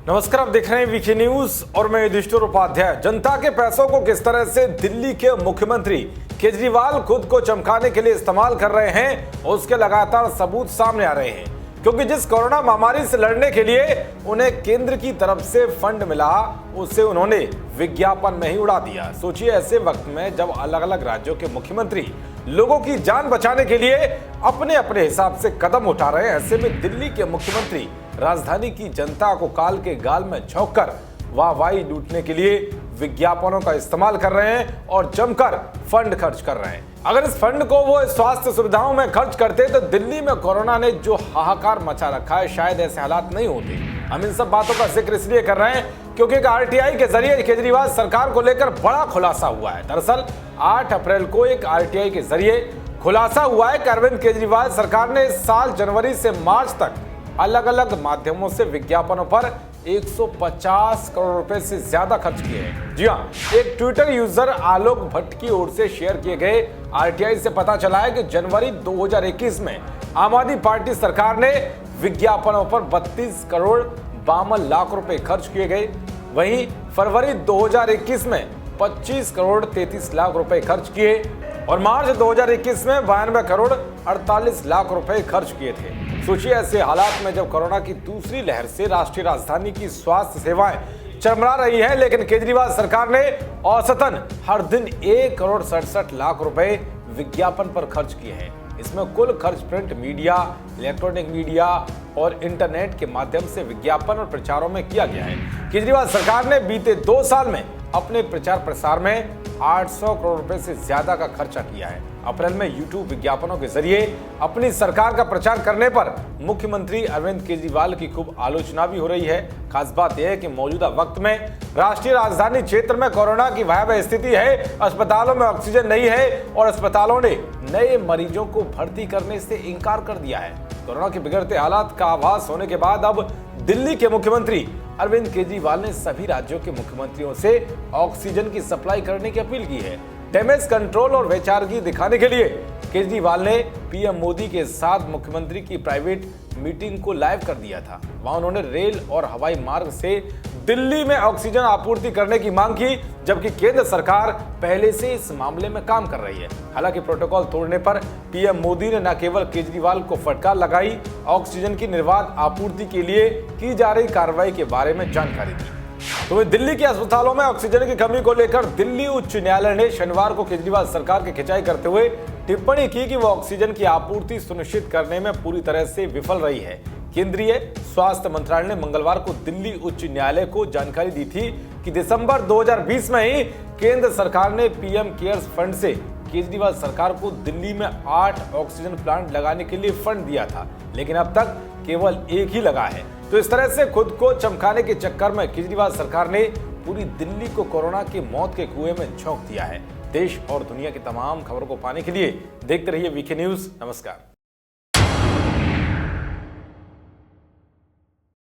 नमस्कार, आप देख रहे हैं वीके न्यूज और मैं युधिष्ठिर उपाध्याय। जनता के पैसों को किस तरह से दिल्ली के मुख्यमंत्री केजरीवाल खुद को चमकाने के लिए इस्तेमाल कर रहे हैं, उसके लगातार सबूत सामने आ रहे हैं। क्योंकि जिस कोरोना महामारी से लड़ने के लिए उन्हें केंद्र की तरफ से फंड मिला, उसे उन्होंने विज्ञापन में ही उड़ा दिया। सोचिए, ऐसे वक्त में जब अलग अलग राज्यों के मुख्यमंत्री लोगों की जान बचाने के लिए अपने अपने हिसाब से कदम उठा रहे हैं, ऐसे में दिल्ली के मुख्यमंत्री राजधानी की जनता को काल के गाल में झोंककर वाहवाही लूटने के लिए विज्ञापनों का इस्तेमाल कर रहे हैं और जमकर फंड खर्च कर रहे हैं। अगर इस फंड को वो स्वास्थ्य सुविधाओं में खर्च करते तो दिल्ली में कोरोना ने जो हाहाकार मचा रखा है, शायद ऐसे हालात नहीं होते। हम इन सब बातों का जिक्र इसलिए कर रहे हैं क्योंकि एक आरटीआई के जरिए केजरीवाल सरकार को लेकर बड़ा खुलासा हुआ है। दरअसल 8 अप्रैल को एक आरटीआई के जरिए खुलासा हुआ है कि अरविंद केजरीवाल सरकार ने इस साल जनवरी से मार्च तक अलग अलग माध्यमों से विज्ञापनों पर 150 करोड़ रुपए से ज्यादा खर्च किए हैं। जी हाँ, एक ट्विटर यूजर आलोक भट्ट की ओर से शेयर किए गए आरटीआई से पता चला है कि जनवरी 2021 में आम आदमी पार्टी सरकार ने विज्ञापनों पर 32 करोड़ 52 लाख रुपए खर्च किए गए। वहीं फरवरी 2021 में 25 करोड़ 33 लाख रुपए खर्च किए और मार्च 2021 में 92 करोड़ 48 लाख रुपए खर्च किए थे। सोचिए, ऐसे हालात में जब कोरोना की दूसरी लहर से राष्ट्रीय राजधानी की स्वास्थ्य सेवाएं चरमरा रही है, लेकिन केजरीवाल सरकार ने औसतन हर दिन 1 करोड़ 67 लाख रुपए विज्ञापन पर खर्च किए हैं। इसमें कुल खर्च प्रिंट मीडिया, इलेक्ट्रॉनिक मीडिया और इंटरनेट के माध्यम से विज्ञापन और प्रचारों में किया गया है। केजरीवाल सरकार ने बीते 2 साल में अपने प्रचार प्रसार में 800 करोड़ रुपए से ज्यादा का खर्चा किया है। अप्रैल में यूट्यूब विज्ञापनों के जरिए अपनी सरकार का प्रचार करने पर मुख्यमंत्री अरविंद केजरीवाल की खूब आलोचना भी हो रही है। खास बात यह है कि मौजूदा वक्त में राष्ट्रीय राजधानी क्षेत्र में कोरोना की भयावह स्थिति है, अस्पतालों में ऑक्सीजन नहीं है और अस्पतालों ने नए मरीजों को भर्ती करने से इनकार कर दिया है। कोरोना के बिगड़ते हालात का आभास होने के बाद अब दिल्ली के मुख्यमंत्री अरविंद केजरीवाल ने सभी राज्यों के मुख्यमंत्रियों से ऑक्सीजन की सप्लाई करने की अपील की है। डैमेज कंट्रोल और वैचारिकी दिखाने के लिए केजरीवाल ने पीएम मोदी के साथ मुख्यमंत्री की प्राइवेट मीटिंग को लाइव कर दिया था। वहां उन्होंने रेल और हवाई मार्ग से दिल्ली में ऑक्सीजन आपूर्ति करने की मांग की, जबकि केंद्र सरकार पहले से इस मामले में काम कर रही है। हालांकि प्रोटोकॉल तोड़ने पर पीएम मोदी ने न केवल केजरीवाल को फटकार लगाई, ऑक्सीजन की निर्बाध आपूर्ति के लिए की जा रही कार्रवाई के बारे में जानकारी दी। तो दिल्ली के अस्पतालों में ऑक्सीजन की कमी को लेकर दिल्ली उच्च न्यायालय ने शनिवार को केजरीवाल सरकार की खिंचाई करते हुए टिप्पणी की कि वो ऑक्सीजन की आपूर्ति सुनिश्चित करने में पूरी तरह से विफल रही है। केंद्रीय स्वास्थ्य मंत्रालय ने मंगलवार को दिल्ली उच्च न्यायालय को जानकारी दी थी कि दिसंबर 2020 में ही केंद्र सरकार ने पीएम केयर्स फंड से केजरीवाल सरकार को दिल्ली में 8 ऑक्सीजन प्लांट लगाने के लिए फंड दिया था, लेकिन अब तक केवल 1 ही लगा है। तो इस तरह से खुद को चमकाने के चक्कर में केजरीवाल सरकार ने पूरी दिल्ली को कोरोना की मौत के कुएं में झोंक दिया है। देश और दुनिया की तमाम खबरों को पाने के लिए देखते रहिए वीके न्यूज। नमस्कार।